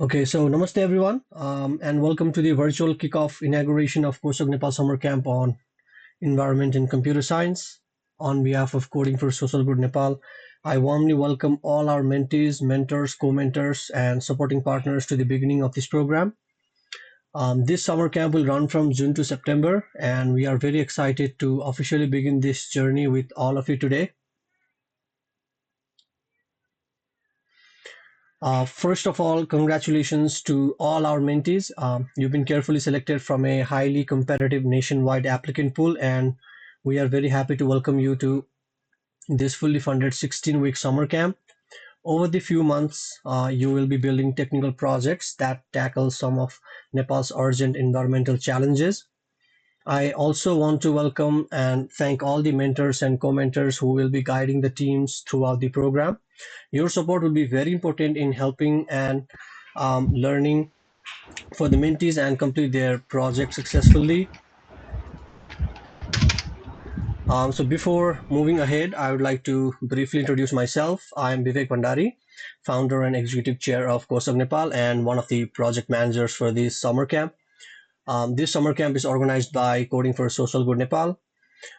Okay, so namaste everyone, and welcome to the virtual kickoff inauguration of Cosog Nepal Summer Camp on Environment and Computer Science. On behalf of Coding for Social Good Nepal, I warmly welcome all our mentees, mentors, co-mentors, and supporting partners to the beginning of this program. This summer camp will run from June to September, and we are very excited to officially begin this journey with all of you today. First of all, congratulations to all our mentees. You've been carefully selected from a highly competitive nationwide applicant pool, and we are very happy to welcome you to this fully funded 16-week summer camp. Over the few months, you will be building technical projects that tackle some of Nepal's urgent environmental challenges. I also want to welcome and thank all the mentors and co-mentors who will be guiding the teams throughout the program. Your support will be very important in helping and learning for the mentees and complete their project successfully. So before moving ahead, I would like to briefly introduce myself. I am Vivek Bhandari, founder and executive chair of Cosog Nepal and one of the project managers for this summer camp. This summer camp is organized by Coding for Social Good Nepal.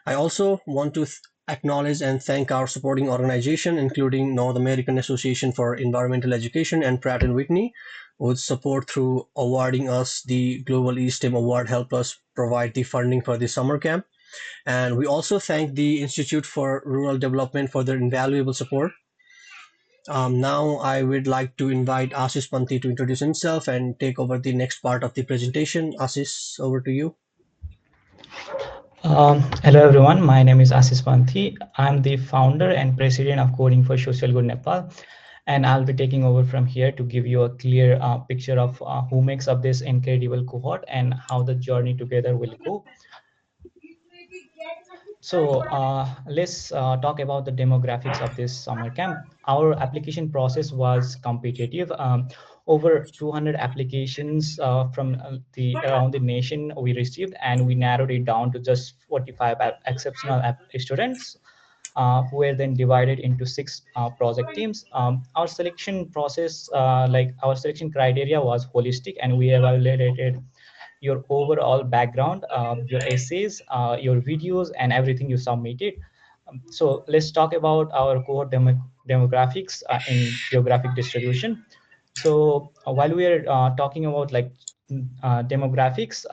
I also want to acknowledge and thank our supporting organization, including North American Association for Environmental Education and Pratt& Whitney, whose support through awarding us the Global eSTEM Award helped us provide the funding for the summer camp. And we also thank the Institute for Rural Development for their invaluable support. Now I would like to invite Ashish Panti to introduce himself and take over the next part of the presentation. Ashish, over to you. Hello everyone, my name is Asis Panthi. I'm the founder and president of Coding for Social Good Nepal, and I'll be taking over from here to give you a clear picture of who makes up this incredible cohort and how the journey together will go. So let's talk about the demographics of this summer camp. Our application process was competitive. Over 200 applications from the around the nation we received, and we narrowed it down to just 45 exceptional students who were then divided into six project teams. Our selection process, like our selection criteria was holistic, and we evaluated your overall background, your essays, your videos, and everything you submitted. So let's talk about our core demographics in geographic distribution. So while we are talking about like demographics,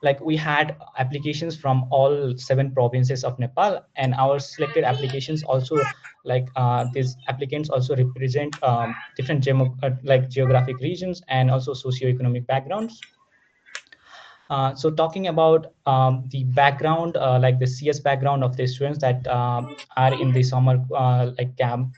like we had applications from all seven provinces of Nepal, and our selected applications also like these applicants also represent different like geographic regions and also socioeconomic backgrounds. So talking about the background, like the CS background of the students that are in the summer like camp,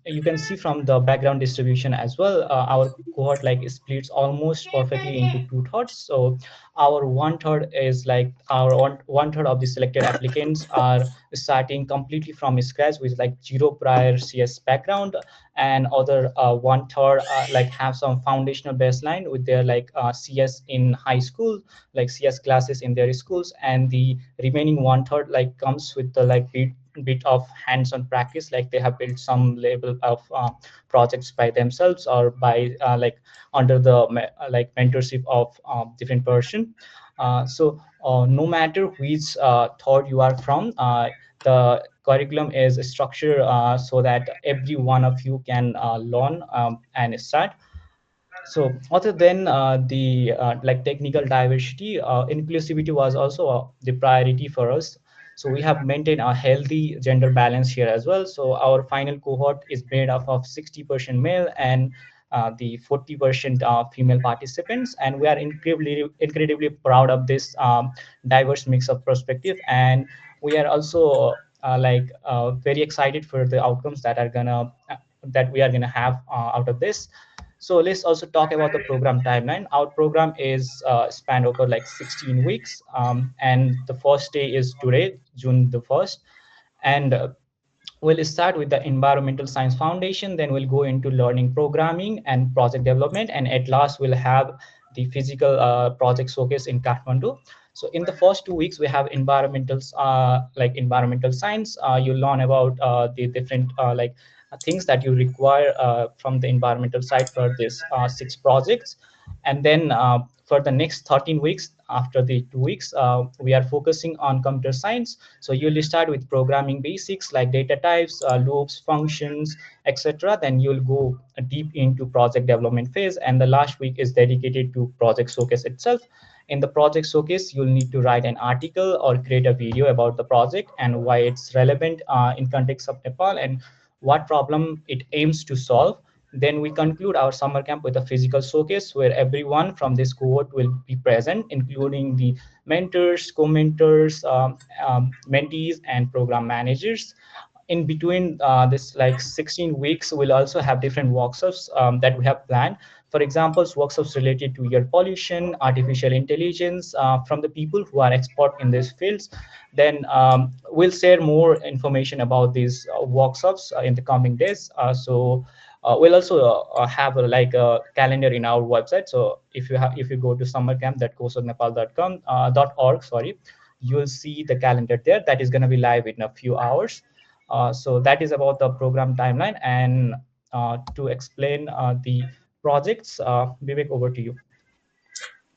you can see from the background distribution as well, our cohort like splits almost perfectly into two thirds. So our one third is like our one third of the selected applicants are starting completely from scratch with like zero prior CS background, and other one third like have some foundational baseline with their like CS in high school, like CS classes in their schools, and the remaining one third like comes with the like bit of hands-on practice, like they have built some level of projects by themselves or by like under the like mentorship of different person. So no matter which thought you are from, the curriculum is structured so that every one of you can learn and start. So other than the like technical diversity, inclusivity was also the priority for us. So we have maintained a healthy gender balance here as well. So our final cohort is made up of 60% male and the 40% female participants, and we are incredibly proud of this diverse mix of perspective. And we are also very excited for the outcomes that are gonna that we are gonna have out of this. So let's also talk about the program timeline. Our program is spanned over like 16 weeks, and the first day is today, June the 1st. And we'll start with the environmental science foundation, then we'll go into learning programming and project development, and at last we'll have the physical project showcase in Kathmandu. So in the first 2 weeks we have environmental like environmental science. You learn about the different like things that you require from the environmental side for this 6 projects. And then for the next 13 weeks, after the 2 weeks, we are focusing on computer science. So you'll start with programming basics like data types, loops, functions, etc. Then you'll go deep into project development phase, and the last week is dedicated to project showcase itself. In the project showcase, you'll need to write an article or create a video about the project and why it's relevant in context of Nepal and what problem it aims to solve. Then we conclude our summer camp with a physical showcase where everyone from this cohort will be present, including the mentors, co-mentors, mentees, and program managers. In between this like 16 weeks, we'll also have different workshops that we have planned. For example, workshops related to air pollution, artificial intelligence, from the people who are expert in these fields. Then we'll share more information about these workshops in the coming days. We'll also have like a calendar in our website. So if you go to summercamp.cosognepal.com .org, sorry, you'll see the calendar there. That is going to be live in a few hours. So that is about the program timeline. And to explain the projects, Vivek, over to you.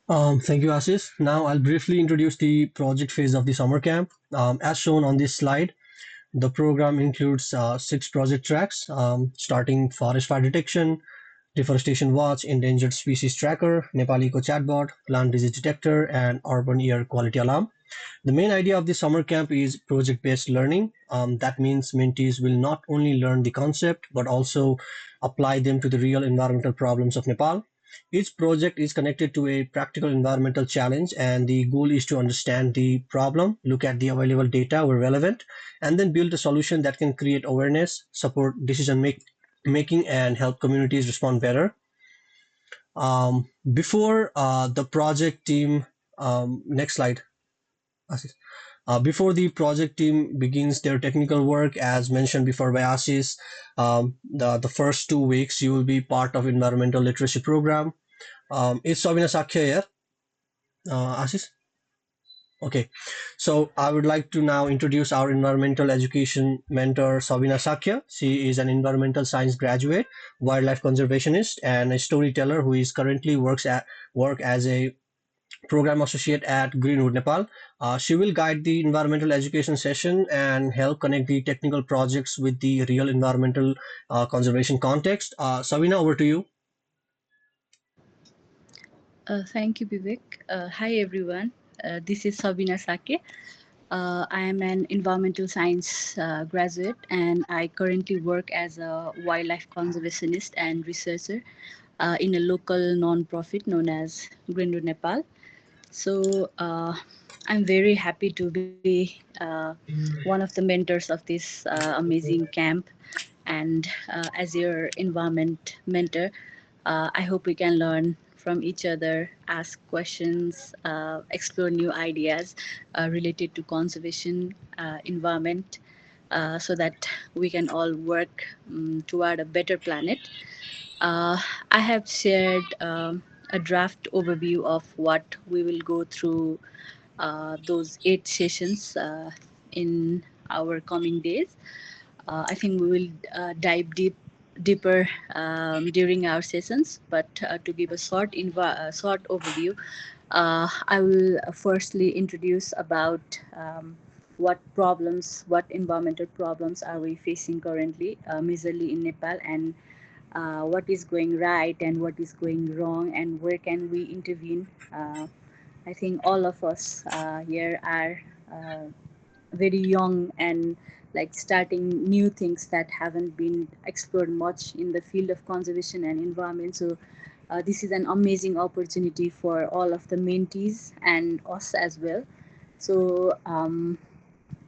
Thank you, Ashish. Now I'll briefly introduce the project phase of the summer camp. As shown on this slide, the program includes 6 project tracks, starting forest fire detection, deforestation watch, endangered species tracker, Nepal eco chatbot, plant disease detector, and urban air quality alarm. The main idea of the summer camp is project based learning. That means mentees will not only learn the concept but also apply them to the real environmental problems of Nepal. Each project is connected to a practical environmental challenge, and the goal is to understand the problem, look at the available data where relevant, and then build a solution that can create awareness, support making, and help communities respond better. Before the project team, next slide. Ashish. Before the project team begins their technical work, as mentioned before by Ashish, the first 2 weeks you will be part of environmental literacy program. Is Sabina Sakya here? Ashish? Okay, so I would like to now introduce our environmental education mentor, Sabina Sakya. She is an environmental science graduate, wildlife conservationist, and a storyteller who is currently work as a program associate at Greenwood, Nepal. She will guide the environmental education session and help connect the technical projects with the real environmental conservation context. Sabina, over to you. Thank you, Vivek. Hi, everyone. This is Sabina Sake. I am an environmental science graduate, and I currently work as a wildlife conservationist and researcher in a local non-profit known as Greenwood, Nepal. So I'm very happy to be one of the mentors of this amazing camp. And as your environment mentor, I hope we can learn from each other, ask questions, explore new ideas related to conservation, environment, so that we can all work toward a better planet. Uh, I have shared a draft overview of what we will go through those 8 sessions in our coming days. I think we will dive deeper during our sessions. But to give a short overview, I will firstly introduce about what environmental problems are we facing currently, majorly in Nepal, and what is going right and what is going wrong, and where can we intervene. I think all of us here are very young and like starting new things that haven't been explored much in the field of conservation and environment. So this is an amazing opportunity for all of the mentees and us as well. So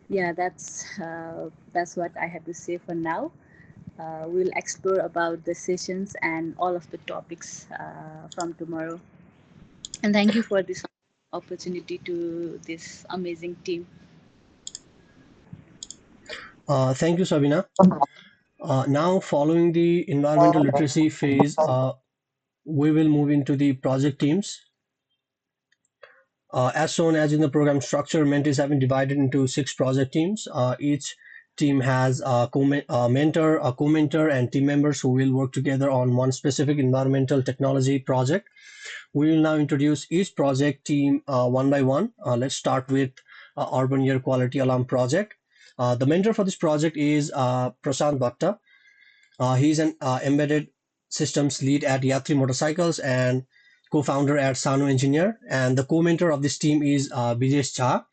yeah, that's what I have to say for now. We'll explore about the sessions and all of the topics from tomorrow. And thank you for this opportunity to this amazing team. Thank you, Sabina. Now, following the environmental literacy phase, we will move into the project teams. As shown as in the program structure, mentees have been divided into 6 project teams, each team has a mentor, a co-mentor, and team members who will work together on one specific environmental technology project. We will now introduce each project team one by one. Let's start with Urban Air Quality Alarm Project. The mentor for this project is Prasant Bhatta. He's an embedded systems lead at Yatri Motorcycles and co-founder at Sanu Engineer. And the co-mentor of this team is Bijesh Jha.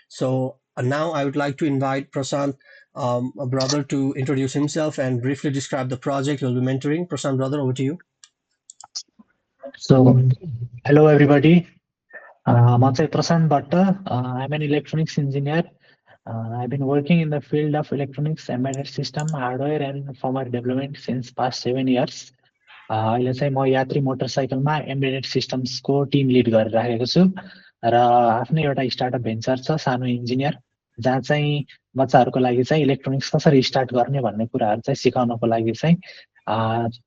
So now I would like to invite Prasant, a brother, to introduce himself and briefly describe the project he'll be mentoring. Prasant, brother, over to you. So, hello everybody. I'm Prasant Bhatta. I'm an electronics engineer. I've been working in the field of electronics, embedded system, hardware, and firmware development since past 7 years. अहिले चाहिँ म यात्री मोटरसाइकलमा embedded सिस्टम्सको Tim lid गरिराखेको छु र आफ्नै एउटा startup venture छ सानो इन्जिनियर, जहाँ चाहिँ बच्चाहरूको लागि चाहिँ इलेक्ट्रोनिक्स कसरी स्टार्ट गर्ने भन्ने कुराहरू चाहिँ सिकाउनको लागि चाहिँ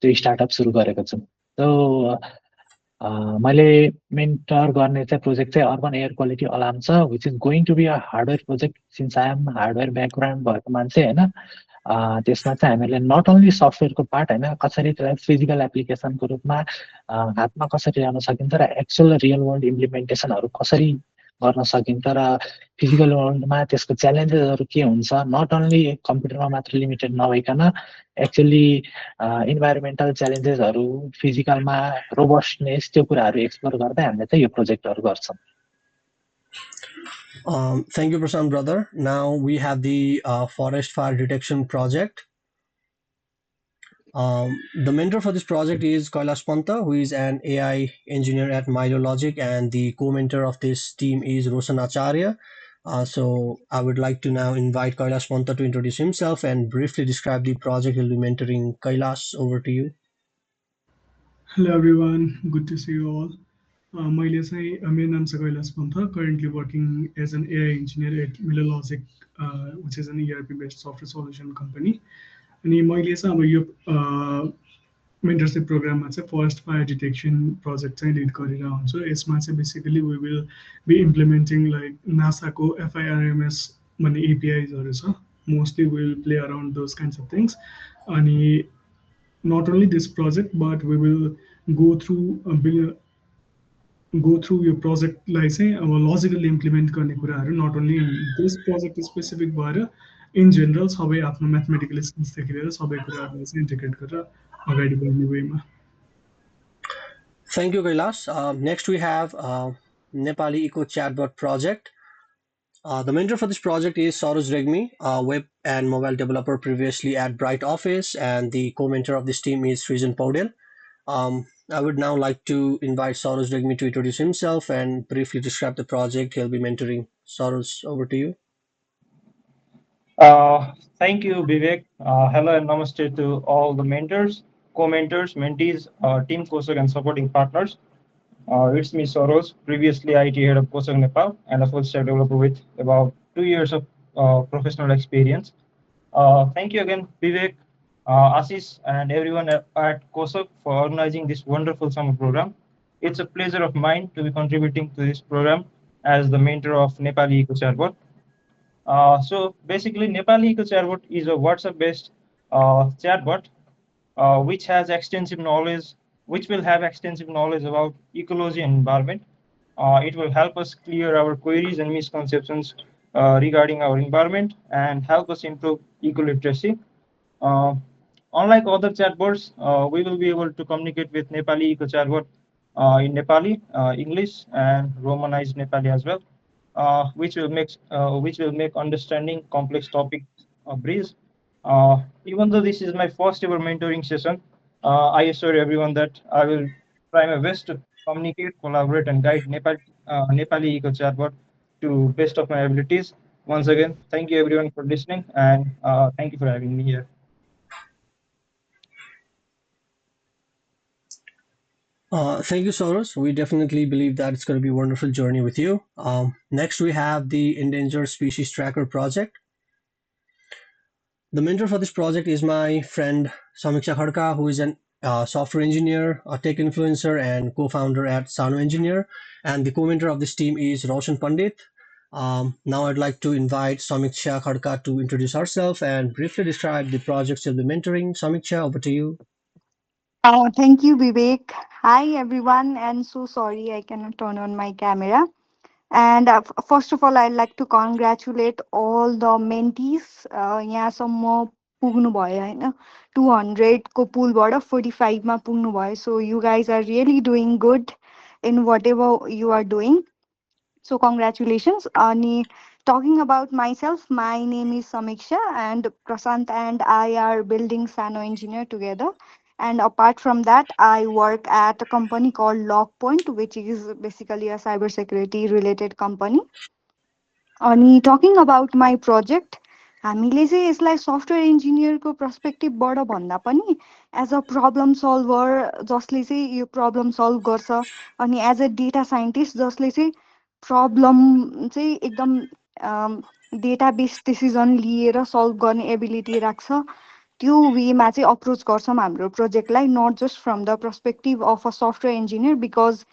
त्यो स्टार्टअप सुरु गरेको छु। मैले मेन्टर गर्ने चाहिँ प्रोजेक्ट चाहिँ अर्बन एयर क्वालिटी अलार्म छ, which is going to be a hardware project since I am hardware background भएको मान्छे होइन। त्यसमा चाहिँ हामीहरूले नट ओन्ली सफ्टवेयरको पार्ट होइन, कसरी त्यसलाई फिजिकल एप्लिकेसनको रूपमा हातमा कसरी ल्याउन सकिन्छ र एक्चुअल रियल वर्ल्ड इम्प्लिमेन्टेसनहरू कसरी गर्न सकिन्छ र फिजिकल वर्ल्डमा त्यसको च्यालेन्जेसहरू के हुन्छ, नट ओन्ली कम्प्युटरमा मात्र लिमिटेड नभइकन एक्चुअली इन्भाइरोमेन्टल च्यालेन्जेसहरू, फिजिकलमा रोबस्टनेस, त्यो कुराहरू एक्सप्लोर गर्दै हामीले चाहिँ यो प्रोजेक्टहरू गर्छौँ। Thank you, Prasant, brother. Now we have the forest fire detection project. The mentor for this project is Kailash Panta, who is an AI engineer at Milo Logic, and the co-mentor of this team is Roshan Acharya. So I would like to now invite Kailash Panta to introduce himself and briefly describe the project he'll be mentoring. Kailash, over to you. Hello everyone, good to see you all. मैले चाहिँ मेरो नाम छ कैलाश पन्थ, currently working as an AI engineer at Milo Logic, which is an ERP based software solution company. अनि मैले चाहिँ अब यो mentorship प्रोग्राममा चाहिँ फरेस्ट फायर डिटेक्सन प्रोजेक्ट चाहिँ लिड गरेर हुन्छु। यसमा चाहिँ basically we will be implementing like नासाको FIRMS भन्ने एपिआइजहरू छ, mostly we will play around those kinds of things. अनि not only this project, but we will go through your project लाई चाहिँ अब लजिकली इम्प्लिमेन्ट गर्ने कुराहरू not only this project specific भएर इन जेनरल सबै आफ्नो म्याथमेटिकल स्किल्सदेखि लिएर सबै कुराहरूलाई चाहिँ इन्टिग्रेट गरेर अगाडि बढ्ने वेमा। Thank you, Kailash. Next we have Nepali Eco Chatbot project. The mentor for this project is Sauraj Regmi, a web and mobile developer previously at Bright Office, and the co-mentor of this team is Srijan Paudel. I would now like to invite Sauraj Regmi to introduce himself and briefly describe the project he'll be mentoring. Sauraj, over to you. Thank you, Vivek. Hello and namaste to all the mentors, co-mentors, mentees, team Cosog and supporting partners. It's me, Soros, previously IT head of Cosog Nepal and a full stack developer with about 2 years of professional experience. Thank you again, Vivek, Ashish, and everyone at Cosog for organizing this wonderful summer program. It's a pleasure of mine to be contributing to this program as the mentor of Nepali Eco Chatbot. So basically, Nepali Eco Chatbot is a WhatsApp-based chatbot which has extensive knowledge, which will have extensive knowledge about ecology and environment. It will help us clear our queries and misconceptions regarding our environment and help us improve eco-literacy. Unlike other chatbots, we will be able to communicate with Nepali Eco Chatbot in Nepali, English, and Romanized Nepali as well, which will make understanding complex topics a breeze. Even though this is my first ever mentoring session, I assure everyone that I will try my best to communicate, collaborate, and guide Nepali Eco Chatbot to best of my abilities. Once again, thank you everyone for listening, and thank you for having me here. Thank you, Soros. We definitely believe that it's going to be a wonderful journey with you. Next, we have the Endangered Species Tracker project. The mentor for this project is my friend Samiksha Khadka, who is a software engineer, a tech influencer, and co-founder at Sanu Engineer. And the co-mentor of this team is Roshan Pandit. Now I'd like to invite Samiksha Khadka to introduce herself and briefly describe the projects she'll be mentoring. Samiksha, over to you. Thank you, Vivek. Hi, everyone, and so sorry I cannot turn on my camera. And first of all, I'd like to congratulate all the mentees. यहाँसम्म पुग्नुभयो होइन 200 को पुलबाट 45 मा पुग्नुभयो. So you guys are really doing good in whatever you are doing. So congratulations. Ani, talking about myself, my name is Samiksha and Prasant and I are building Sano Engineer together. And apart from that, I work at a company called LogPoint, which is basically a cybersecurity related company. अनि talking about my project हामीले चाहिँ यसलाई software इन्जिनियरको पर्सपेक्टिभबाट भन्दा पनि as a problem solver जसले चाहिँ यो problem solve गर्छ अनि एज अ डेटा साइन्टिस्ट जसले चाहिँ प्रब्लम चाहिँ एकदम डेटा बेस्ड डिसिजन लिएर सल्भ गर्ने एबिलिटी राख्छ त्यो वेमा चाहिँ अप्रोच गर्छौँ हाम्रो प्रोजेक्टलाई not just from the perspective of a software engineer because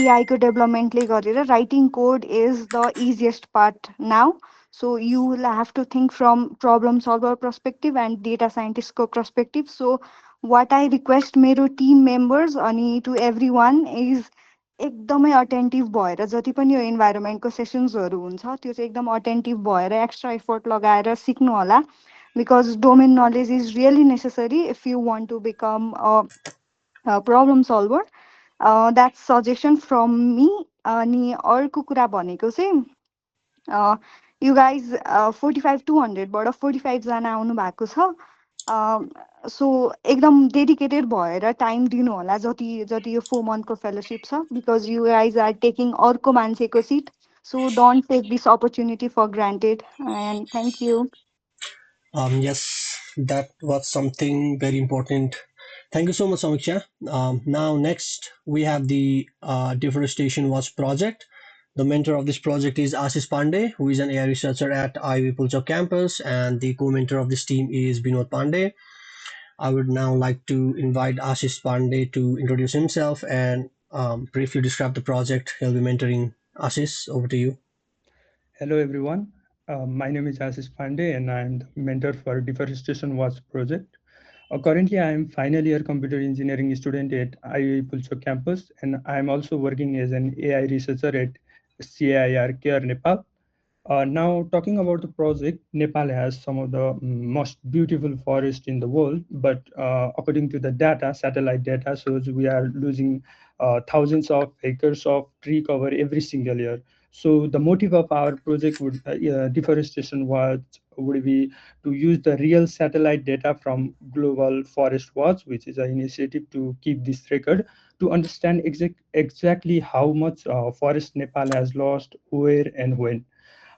एआईको डेभलपमेन्टले गरेर writing code is the easiest part now so you will have to think from problem solver perspective and data साइन्टिस्टको perspective so what I request मेरो team members अनि to every one is एकदमै attentive भएर जति पनि यो इन्भाइरोमेन्टको सेसन्सहरू हुन्छ त्यो चाहिँ एकदम अटेन्टिभ भएर एक्स्ट्रा एफोर्ट लगाएर सिक्नु होला because domain knowledge is really necessary if you want to become a problem solver. That's suggestion from me. अनि अर्को कुरा भनेको चाहिँ you guys 45 200 बाट 45 जना आउनु भएको छ सो एकदम डेडिकेटेड भएर टाइम दिनु होला जति जति यो 4 मन्थको फेलोसिप छ because you guys are taking अर्को मान्छेको seat so don't take this opportunity for granted and thank you Yes, that was something very important. Thank you so much, Samiksha. Now, next, we have the Deforestation Watch project. The mentor of this project is Ashish Pandey, who is an AI researcher at IIV Pulchok campus, and the co-mentor of this team is Binod Pandey. I would now like to invite Ashish Pandey to introduce himself and briefly describe the project he'll be mentoring. Ashish, over to you. Hello everyone, my name is Ashish Pandey and I am the mentor for Deforestation Watch project. Currently I am final year computer engineering student at IIV Pulchok campus and I am also working as an AI researcher at CAIR Care Nepal. Now talking about the project, Nepal has some of the most beautiful forests in the world, but according to the data, satellite data shows we are losing thousands of acres of tree cover every single year. So the motive of our project would deforestation would be to use the real satellite data from Global Forest Watch, which is an initiative to keep this record, to understand exactly how much forest Nepal has lost, where and when.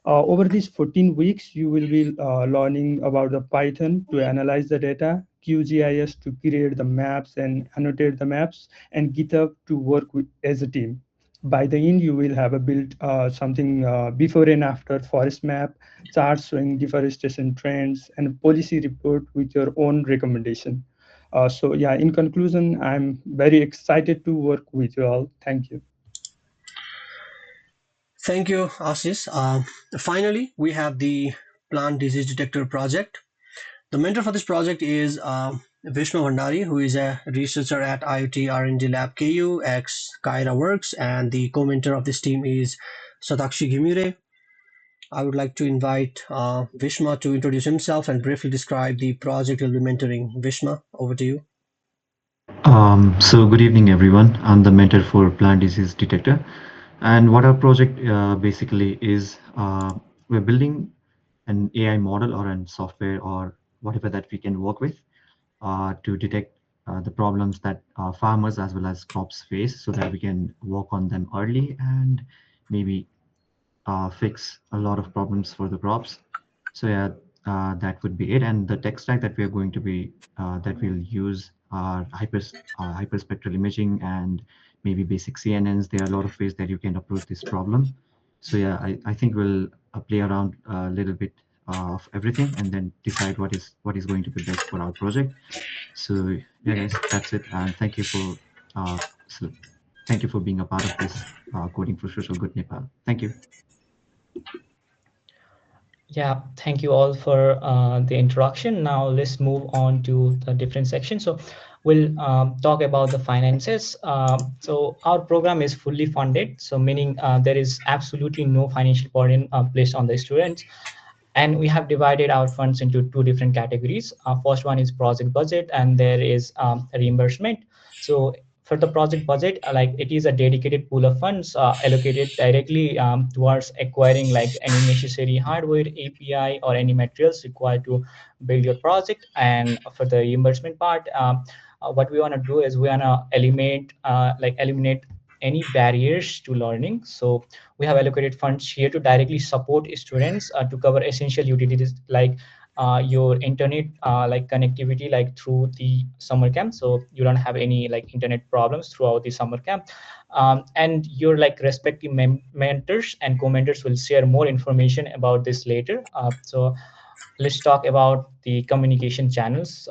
Over these 14 weeks, you will be learning about the Python to analyze the data, QGIS to create the maps and annotate the maps, and GitHub to work with as a team. By the end, you will have a built something before and after forest map, charts showing deforestation trends, and a policy report with your own recommendation. So yeah, in conclusion, I'm very excited to work with you all. Thank you. Thank you, Ashish. Finally, we have the plant disease detector project. The mentor for this project is Vishnu Bhandari, who is a researcher at IoT R&D Lab KU, ex Kaira Works, and the co-mentor of this team is Satakshi Ghimire. I would like to invite Vishma to introduce himself and briefly describe the project he'll be mentoring. Vishma, over to you. So good evening, everyone. I'm the mentor for plant disease detector, and what our project basically is, we're building an AI model or an software or whatever that we can work with to detect the problems that farmers as well as crops face, so that we can work on them early and maybe fix a lot of problems for the crops. So yeah, that would be it. And the tech stack that we are going to be that we'll use are hyperspectral imaging and maybe basic CNNs. There are a lot of ways that you can approach this problem. So yeah, I think we'll play around a little bit of everything and then decide what is going to be best for our project. So yeah, guys, that's it. And so thank you for being a part of this coding for social good Nepal. Thank you. Yeah, thank you all for the introduction. Now let's move on to the different sections. So we'll talk about the finances. So our program is fully funded, so meaning there is absolutely no financial burden placed on the students. And we have divided our funds into two different categories. First one is project budget, and there is reimbursement. So for the project budget, like it is a dedicated pool of funds allocated directly towards acquiring like any necessary hardware, API, or any materials required to build your project. And for the reimbursement part, what we want to do is we want to eliminate any barriers to learning. So we have allocated funds here to directly support students to cover essential utilities like your internet like connectivity like through the summer camp, so you don't have any like internet problems throughout the summer camp. And your like respective mentors and co-mentors will share more information about this later. So let's talk about the communication channels.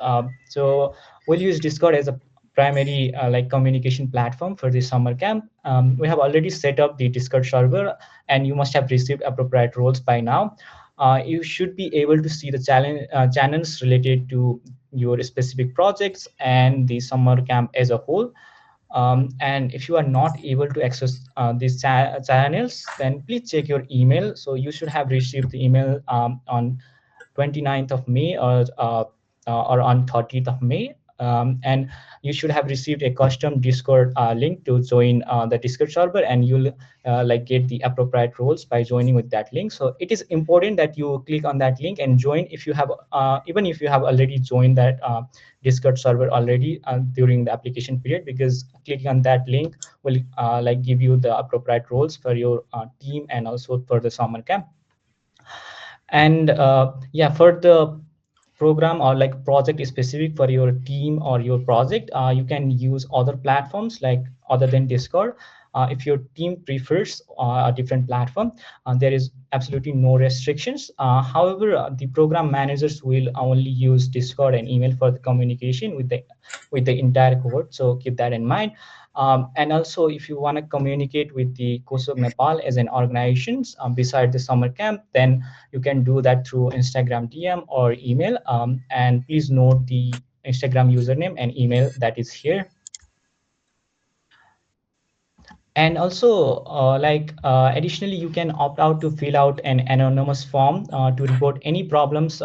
So we'll use Discord as a primary like communication platform for the summer camp. We have already set up the Discord server, and you must have received appropriate roles by now. You should be able to see the channels related to your specific projects and the summer camp as a whole. And if you are not able to access these channels, then please check your email. So you should have received the email on 29th of May or on 30th of May. And you should have received a custom Discord link to join the Discord server, and you'll like get the appropriate roles by joining with that link. So it is important that you click on that link and join if you have even if you have already joined that Discord server already during the application period, because clicking on that link will like give you the appropriate roles for your team and also for the summer camp. And yeah, for the program or like project specific for your team or your project, you can use other platforms like other than Discord. If your team prefers a different platform, there is absolutely no restrictions. However, the program managers will only use Discord and email for the communication with the entire cohort, so keep that in mind. And also, if you want to communicate with the Cosog Nepal as an organization beside the summer camp, then you can do that through Instagram DM or email. And please note the Instagram username and email that is here. And also, additionally, you can opt out to fill out an anonymous form to report any problems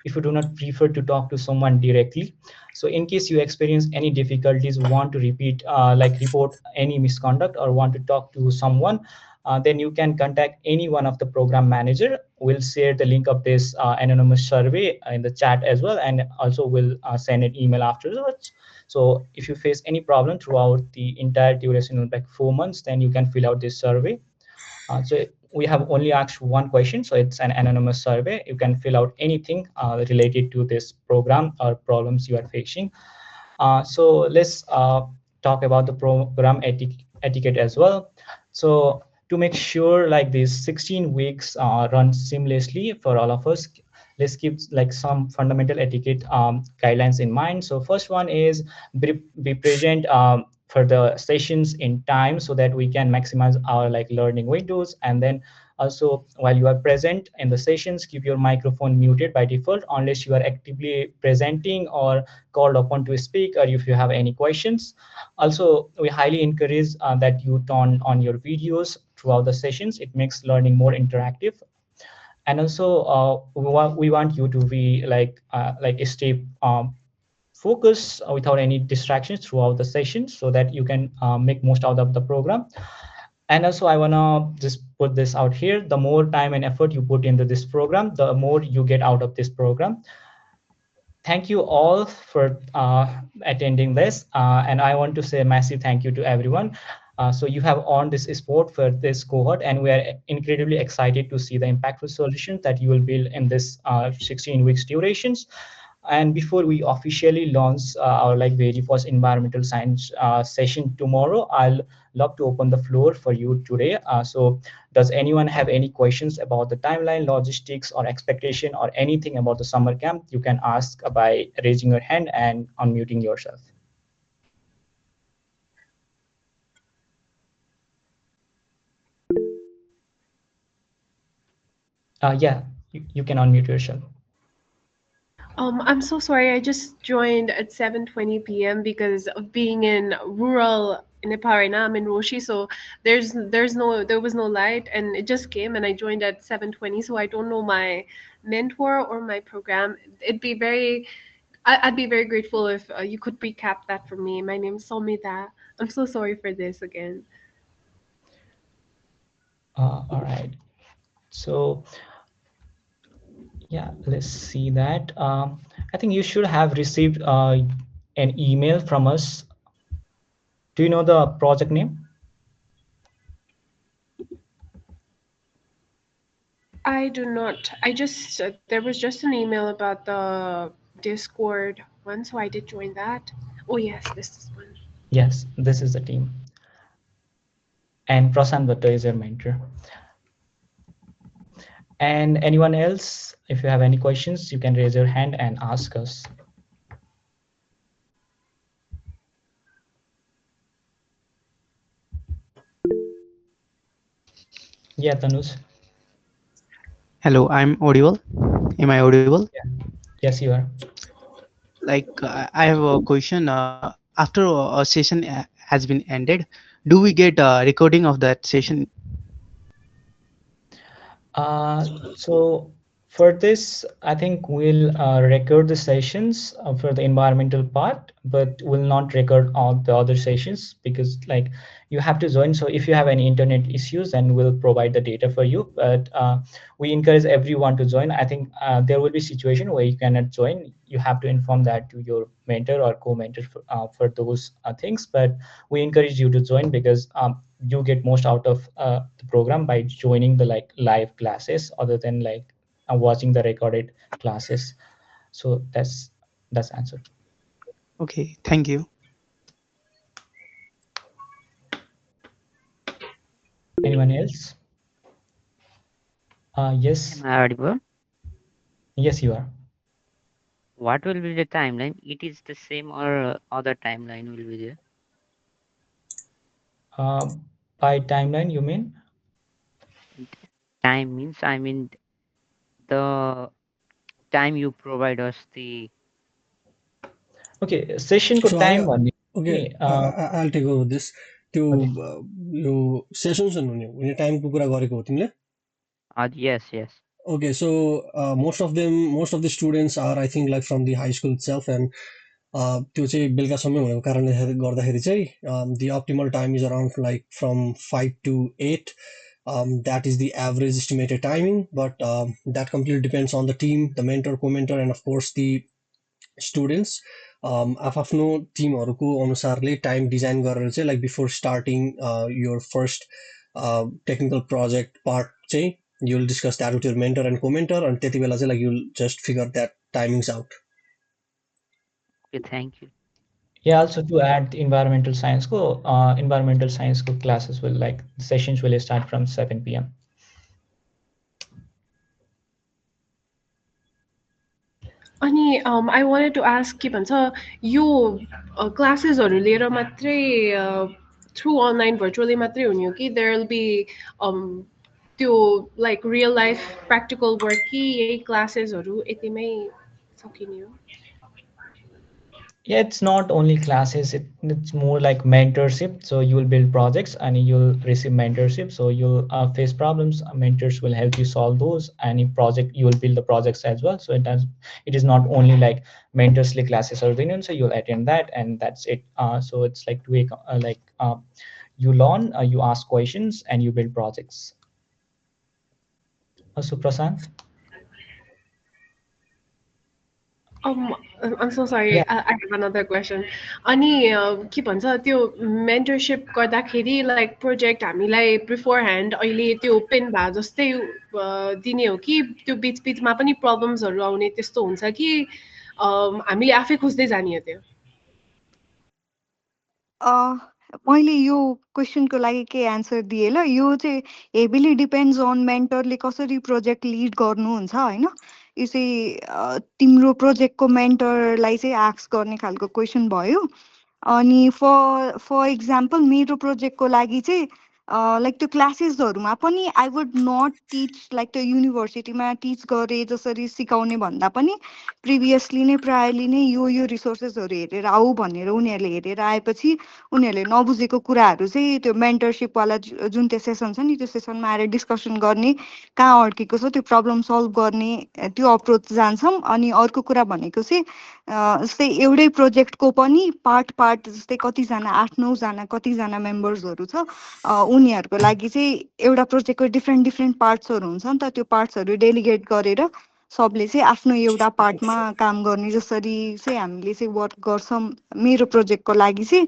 if you do not prefer to talk to someone directly. So in case you experience any difficulties, want to report any misconduct or want to talk to someone, then you can contact any one of the program manager. We'll share the link of this anonymous survey in the chat as well, and also we'll send an email afterwards. So if you face any problem throughout the entire duration of like 4 months, then you can fill out this survey. So we have only asked one question, so it's an anonymous survey. You can fill out anything related to this program or problems you are facing. So let's talk about the program etiquette as well. So to make sure like these 16 weeks run seamlessly for all of us, let's keep like some fundamental etiquette guidelines in mind. So first one is be present for the sessions in time so that we can maximize our like learning windows. And then also, while you are present in the sessions, keep your microphone muted by default unless you are actively presenting or called upon to speak, or if you have any questions. Also, we highly encourage that you turn on your videos throughout the sessions. It makes learning more interactive. And also, we want you to be like stay focused without any distractions throughout the session so that you can make most out of the program. And also, I want to just put this out here: the more time and effort you put into this program, the more you get out of this program. Thank you all for attending this. And I want to say a massive thank you to everyone. So you have earned this support for this cohort, and we are incredibly excited to see the impactful solutions that you will build in this 16 weeks durations. And before we officially launch our like very first environmental science session tomorrow, I'll love to open the floor for you today. So does anyone have any questions about the timeline, logistics, or expectation, or anything about the summer camp? You can ask by raising your hand and unmuting yourself. Yeah, you can unmute yourself. I'm so sorry. I just joined at 7:20 p.m. because of being in rural Nepal right now. I'm in Roshi, so there was no light, and it just came, and I joined at 7:20. So I don't know my mentor or my program. I'd be very grateful if you could recap that for me. My name's Somita. I'm so sorry for this again. All right. So yeah, let's see that. I think you should have received an email from us. Do you know the project name? I do not. I just there was just an email about the Discord one, so I did join that. Oh yes, this is one. Yes, this is the team. And Prasant Bhatta is your mentor. And anyone else, if you have any questions, you can raise your hand and ask us. Yeah, Tanuj. Hello, I'm audible. Am I audible? Yeah. Yes, you are. Like, I have a question. After a session has been ended, do we get a recording of that session? So for this, I think we'll record the sessions for the environmental part, but will not record all the other sessions because like you have to join. So if you have any internet issues, then we'll provide the data for you. But we encourage everyone to join. I think there will be situation where you cannot join. You have to inform that to your mentor or co-mentor for those things. But we encourage you to join because you get most out of the program by joining the like live classes other than like watching the recorded classes. So that's answer. Okay, thank you. Anyone else? Am Yes. I audible? Yes, you are. What will be the timeline? It is the same or other timeline will be there? uh, by timeline you mean? Time means, I mean, the time you provide us the. Okay, session को So time भन्ने okay, नि, I'll take over this. त्यो okay. यो sessions हुने टाइमको कुरा गरेको हो तिमीले? Yes, yes. Okay, so most of the students are I think like from the high school itself, and त्यो चाहिँ बेलुकासम्म हुनेको कारणले गर्दाखेरि चाहिँ the optimal time is around like from 5 to 8. That is the average estimated timing, but that completely depends on the team, the mentor, co-mentor, and of course the students. आफ्नो टिमहरूको अनुसारले time design गरेर चाहिँ like before starting your first technical project part चाहिँ you'll discuss that with your mentor and co-mentor, and त्यति बेला चाहिँ like you'll just figure that timings out. Okay, thank you. Yeah, also to add the environmental science को classes will like sessions will start from 7 p.m. अनि I wanted to ask के भन्छ यो क्लासेसहरू लिएर मात्रै through online virtually मात्रै हुने हो कि there will be त्यो like real life practical work कि यही क्लासेसहरू यतिमै सकिने हो? Yeah, it's not only classes, it's more like mentorship. So you will build projects and you'll receive mentorship. So you'll face problems, mentors will help you solve those. Any project, you will build the projects as well. So it is not only like mentorship classes or opinion. So you'll attend that and that's it. So it's like you learn, you ask questions and you build projects. So Prasant? I'm so sorry. Yeah. I have another question. अनि के भन्छ त्यो mentorship गर्दाखेरि like project हामीलाई बिफोरह्यान्ड अहिले त्यो pen भए जस्तै दिने हो कि त्यो बिच बिचमा पनि प्रब्लम्सहरू आउने त्यस्तो हुन्छ कि हामीले आफै खोज्दै जाने हो त्यो? मैले यो क्वेसनको लागि के एन्सर दिएँ ल, यो चाहिँ हेभिली डिपेन्ड्स अन मेन्टरले कसरी प्रोजेक्ट लिड गर्नुहुन्छ होइन। यो चाहिँ तिम्रो प्रोजेक्टको मेन्टरलाई चाहिँ आस्क गर्ने खालको क्वेसन भयो। अनि फर इक्जाम्पल मेरो प्रोजेक्टको लागि चाहिँ लाइक त्यो क्लासेसहरूमा पनि I would not teach like त्यो युनिभर्सिटीमा टिच गरे जसरी सिकाउने भन्दा पनि प्रिभियसली नै प्रायरली नै यो रिसोर्सेसहरू हेरेर आऊ भनेर उनीहरूले हेरेर आएपछि उनीहरूले नबुझेको कुराहरू चाहिँ त्यो मेन्टरसिपवाला जुन त्यो सेसन छ नि त्यो सेसनमा आएर डिस्कसन गर्ने कहाँ अड्केको छ त्यो प्रब्लम सल्भ गर्ने त्यो अप्रोच जान्छौँ। अनि अर्को कुरा भनेको चाहिँ जस्तै एउटै प्रोजेक्टको पनि पार्ट पार्ट जस्तै कतिजना 8-9जना कतिजना मेम्बर्सहरू छ उनीहरूको लागि चाहिँ एउटा प्रोजेक्टको डिफ्रेन्ट डिफ्रेन्ट पार्ट्सहरू हुन्छ नि त त्यो पार्ट्सहरू डेलिगेट गरेर सबले चाहिँ आफ्नो एउटा पार्टमा काम गर्ने जसरी चाहिँ हामीले चाहिँ वर्क गर्छौँ। मेरो प्रोजेक्टको लागि चाहिँ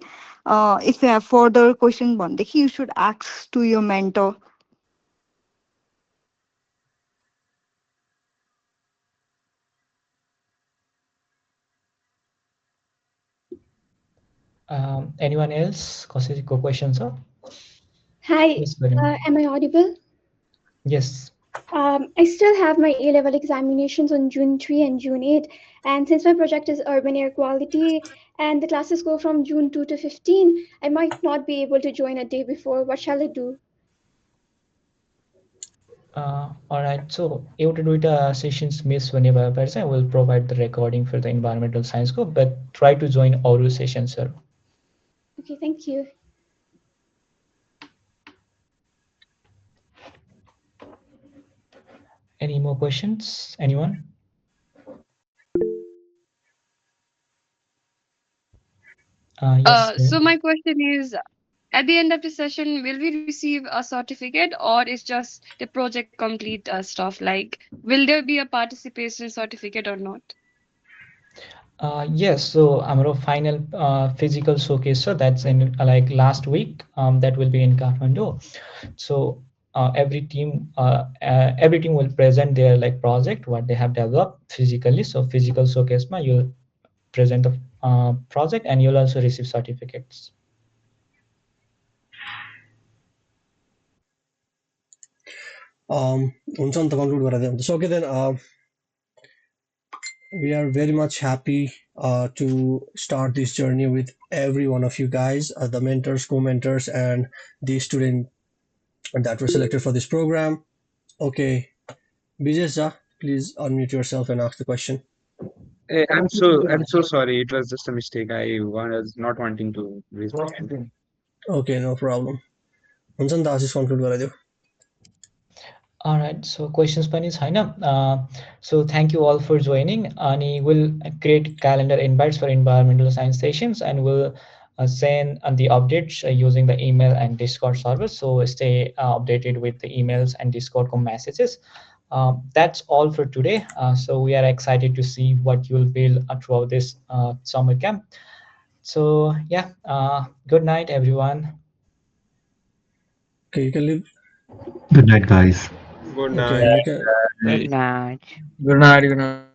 if you have further question भनेदेखि you should ask to your mentor. Anyone else? Go questions, sir? Hi, Yes, Varun. am I audible? Yes. I still have my A-level examinations on June 3 and June 8. And since my project is urban air quality and the classes go from June 2 to 15, I might not be able to join a day before. What shall I do? All right. So, एउटा दुईटा sessions miss हुने भए चाहिँ will provide the recording for the environmental science को, but try to join अरू सेसन्सहरू. Okay, thank you. Any more questions? Anyone? Yes. So my question is, at the end of the session, will we receive a certificate or is just the project complete stuff? Like, will there be a participation certificate or not? Yes, so our final physical showcase, so that's in like last week, that will be in Kathmandu. So every team will present their like project, what they have developed physically. So physical showcase, you'll present the project and you'll also receive certificates. हुन्छ नि त conclude गराइदियो भने त सक्यो then we are very much happy to start this journey with every one of you guys, the mentors, co-mentors, and the student that were selected for this program. Okay, Bijesh, please unmute yourself and ask the question. I'm so sorry. It was just a mistake. I was not wanting to raise my hand. Okay, no problem. हुन्छ नि त Ashish conclude गराइदियो. All right, so questions pani छैन. So thank you all for joining. And we'll create calendar invites for environmental science sessions and we'll send the updates using the email and Discord service. So stay updated with the emails and Discord messages. That's all for today. So we are excited to see what you'll build throughout this summer camp. So yeah, good night, everyone. Okay, you can leave. Good night, guys. Good Okay, night. you can. Good night. Good night. Good night.